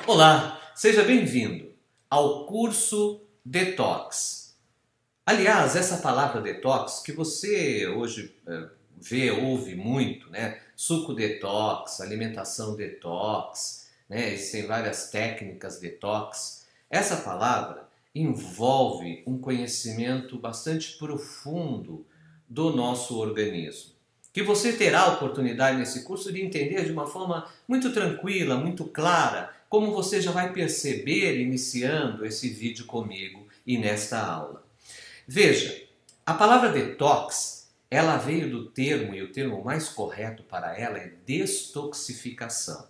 Olá, seja bem-vindo ao curso Detox. Aliás, essa palavra detox que você hoje ouve muito, né? Suco detox, alimentação detox, né? Existem várias técnicas detox. Essa palavra envolve um conhecimento bastante profundo do nosso organismo, que você terá a oportunidade nesse curso de entender de uma forma muito tranquila, muito clara, como você já vai perceber iniciando esse vídeo comigo e nesta aula. Veja, a palavra detox, ela veio do termo, e o termo mais correto para ela é destoxificação.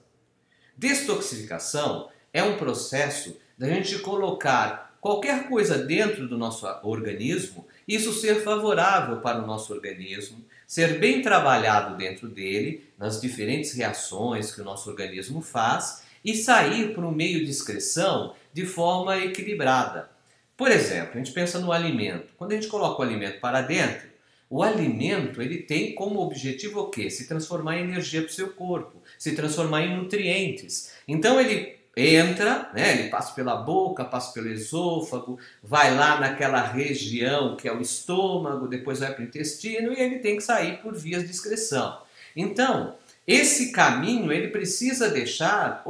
Destoxificação é um processo da gente colocar qualquer coisa dentro do nosso organismo, isso ser favorável para o nosso organismo, ser bem trabalhado dentro dele, nas diferentes reações que o nosso organismo faz, e sair para o meio de excreção de forma equilibrada. Por exemplo, a gente pensa no alimento. Quando a gente coloca o alimento para dentro, o alimento ele tem como objetivo o quê? Se transformar em energia para o seu corpo, se transformar em nutrientes. Então ele entra, né? Ele passa pela boca, passa pelo esôfago, vai lá naquela região que é o estômago, depois vai para o intestino e ele tem que sair por vias de excreção. Então, esse caminho ele precisa deixar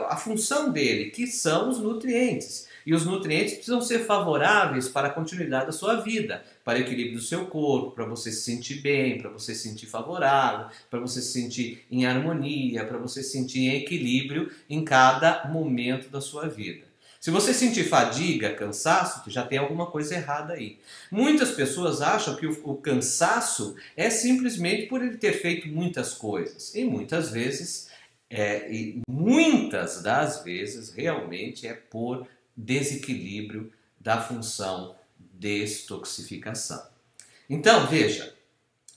a função dele, que são os nutrientes. E os nutrientes precisam ser favoráveis para a continuidade da sua vida, para o equilíbrio do seu corpo, para você se sentir bem, para você se sentir favorável, para você se sentir em harmonia, para você se sentir em equilíbrio em cada momento da sua vida. Se você sentir fadiga, cansaço, já tem alguma coisa errada aí. Muitas pessoas acham que o cansaço é simplesmente por ele ter feito muitas coisas. E muitas vezes, muitas das vezes, realmente é por desequilíbrio da função destoxificação. Então, veja,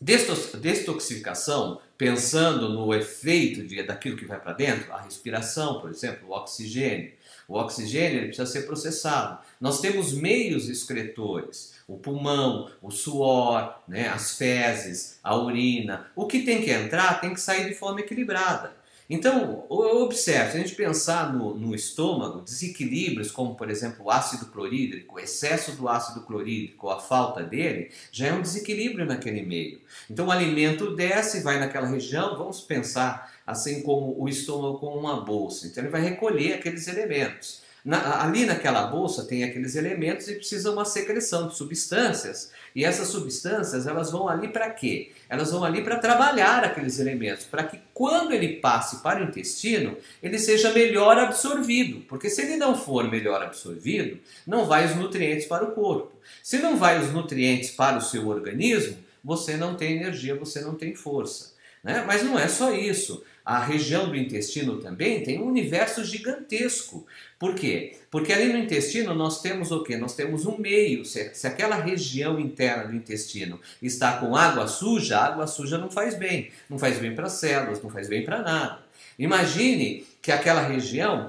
destoxificação, pensando no efeito daquilo que vai para dentro, a respiração, por exemplo, o oxigênio. O oxigênio ele precisa ser processado. Nós temos meios excretores, o pulmão, o suor, né, as fezes, a urina. O que tem que entrar tem que sair de forma equilibrada. Então, observe, se a gente pensar no estômago, desequilíbrios como, por exemplo, o ácido clorídrico, o excesso do ácido clorídrico, a falta dele, já é um desequilíbrio naquele meio. Então, o alimento desce, vai naquela região, vamos pensar assim como o estômago como uma bolsa. Então, ele vai recolher aqueles elementos. Ali naquela bolsa tem aqueles elementos e precisa uma secreção de substâncias. E essas substâncias, elas vão ali para quê? Elas vão ali para trabalhar aqueles elementos, para que quando ele passe para o intestino, ele seja melhor absorvido. Porque se ele não for melhor absorvido, não vai os nutrientes para o corpo. Se não vai os nutrientes para o seu organismo, você não tem energia, você não tem força, né? Mas não é só isso. A região do intestino também tem um universo gigantesco. Por quê? Porque ali no intestino nós temos o quê? Nós temos um meio. Se aquela região interna do intestino está com água suja, a água suja não faz bem. Não faz bem para as células, não faz bem para nada. Imagine que aquela região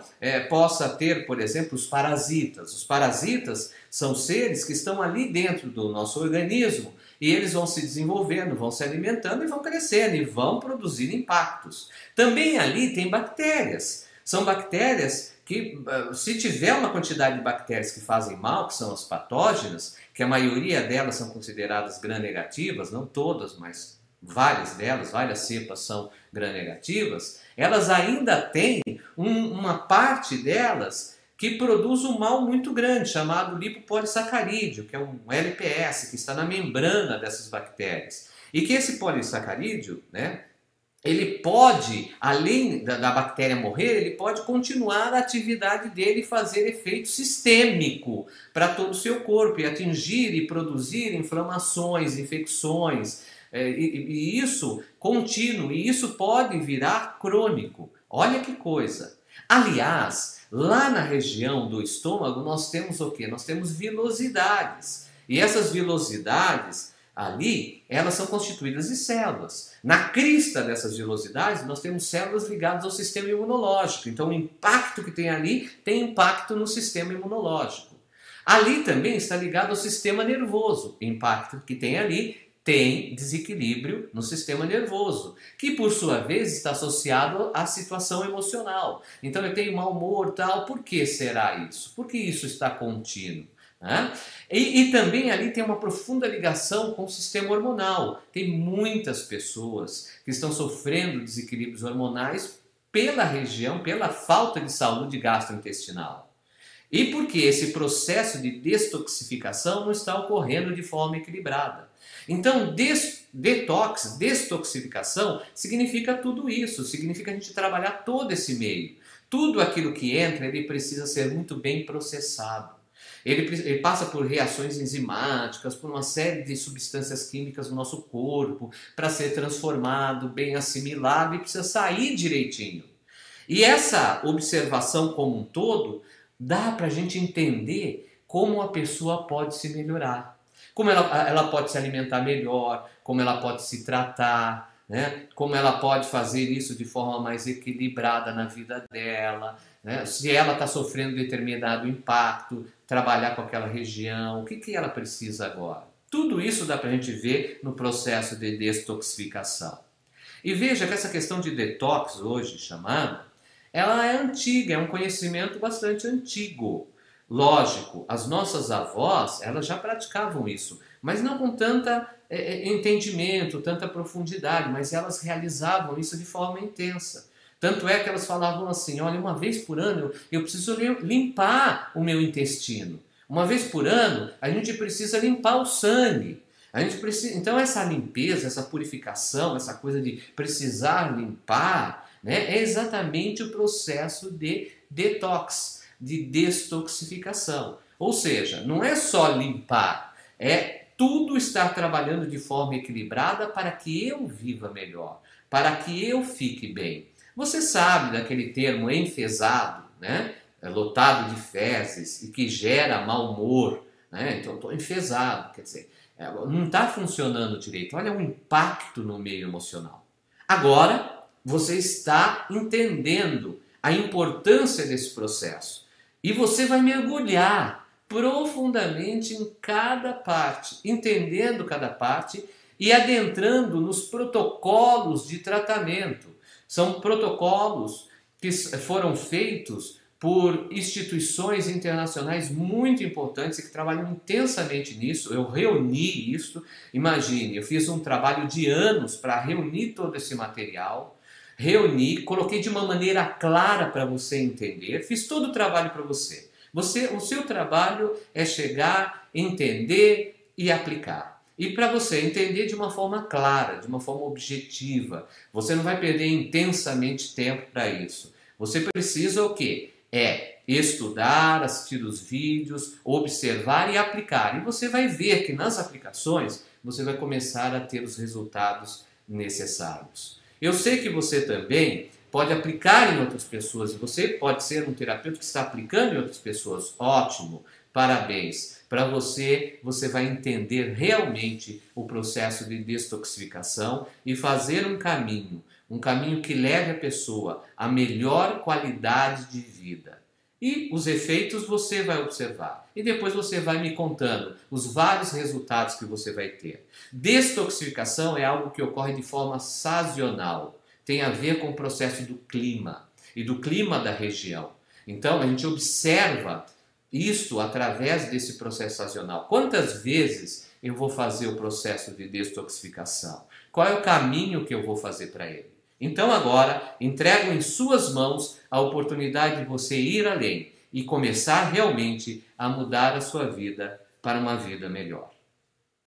possa ter, por exemplo, os parasitas. Os parasitas são seres que estão ali dentro do nosso organismo e eles vão se desenvolvendo, vão se alimentando e vão crescendo e vão produzir impactos. Também ali tem bactérias. São bactérias que, se tiver uma quantidade de bactérias que fazem mal, que são as patógenas, que a maioria delas são consideradas gram-negativas, não todas, mas várias delas, várias cepas são gram-negativas, elas ainda têm uma parte delas que produz um mal muito grande, chamado lipopolissacarídeo, que é um LPS, que está na membrana dessas bactérias. E que esse polissacarídeo, né, ele pode, além da bactéria morrer, ele pode continuar a atividade dele e fazer efeito sistêmico para todo o seu corpo e atingir e produzir inflamações, infecções, e isso contínuo, e isso pode virar crônico. Olha que coisa! Aliás, lá na região do estômago nós temos o quê? Nós temos vilosidades. E essas vilosidades ali, elas são constituídas de células. Na crista dessas vilosidades nós temos células ligadas ao sistema imunológico. Então o impacto que tem ali tem impacto no sistema imunológico. Ali também está ligado ao sistema nervoso. O impacto que tem ali tem desequilíbrio no sistema nervoso, que por sua vez está associado à situação emocional. Então eu tenho mau humor, tal, por que será isso? Por que isso está contínuo? Né? E também ali tem uma profunda ligação com o sistema hormonal. Tem muitas pessoas que estão sofrendo desequilíbrios hormonais pela região, pela falta de saúde gastrointestinal. E porque esse processo de detoxificação não está ocorrendo de forma equilibrada. Então, detoxificação significa tudo isso, significa a gente trabalhar todo esse meio. Tudo aquilo que entra, ele precisa ser muito bem processado. Ele passa por reações enzimáticas, por uma série de substâncias químicas no nosso corpo, para ser transformado, bem assimilado e precisa sair direitinho. E essa observação como um todo dá para a gente entender como a pessoa pode se melhorar. Como ela pode se alimentar melhor, como ela pode se tratar, né? Como ela pode fazer isso de forma mais equilibrada na vida dela, né? Se ela está sofrendo determinado impacto, trabalhar com aquela região, o que ela precisa agora. Tudo isso dá para a gente ver no processo de detoxificação. E veja que essa questão de detox hoje chamada, ela é antiga, é um conhecimento bastante antigo. Lógico, as nossas avós, elas já praticavam isso, mas não com tanta entendimento, tanta profundidade, mas elas realizavam isso de forma intensa. Tanto é que elas falavam assim, olha, uma vez por ano eu preciso limpar o meu intestino. Uma vez por ano a gente precisa limpar o sangue. Então essa limpeza, essa purificação, essa coisa de precisar limpar, né, é exatamente o processo de detox, de detoxificação. Ou seja, não é só limpar, é tudo estar trabalhando de forma equilibrada para que eu viva melhor, para que eu fique bem. Você sabe daquele termo enfesado, né? Lotado de fezes e que gera mau humor, né? Então estou enfesado, quer dizer, não está funcionando direito. Olha o impacto no meio emocional. Agora você está entendendo a importância desse processo e você vai mergulhar profundamente em cada parte, entendendo cada parte e adentrando nos protocolos de tratamento. São protocolos que foram feitos por instituições internacionais muito importantes e que trabalham intensamente nisso. Eu reuni isso, imagine, eu fiz um trabalho de anos para reunir todo esse material, coloquei de uma maneira clara para você entender, fiz todo o trabalho para você. O seu trabalho é chegar, entender e aplicar. E para você entender de uma forma clara, de uma forma objetiva, você não vai perder intensamente tempo para isso. Você precisa o quê? Estudar, assistir os vídeos, observar e aplicar. E você vai ver que nas aplicações você vai começar a ter os resultados necessários. Eu sei que você também pode aplicar em outras pessoas e você pode ser um terapeuta que está aplicando em outras pessoas. Ótimo, parabéns. Para você vai entender realmente o processo de detoxificação e fazer um caminho que leve a pessoa à melhor qualidade de vida. E os efeitos você vai observar. E depois você vai me contando os vários resultados que você vai ter. Detoxificação é algo que ocorre de forma sazonal. Tem a ver com o processo do clima e do clima da região. Então a gente observa isso através desse processo sazonal. Quantas vezes eu vou fazer o processo de detoxificação? Qual é o caminho que eu vou fazer para ele? Então agora, entrego em suas mãos a oportunidade de você ir além e começar realmente a mudar a sua vida para uma vida melhor.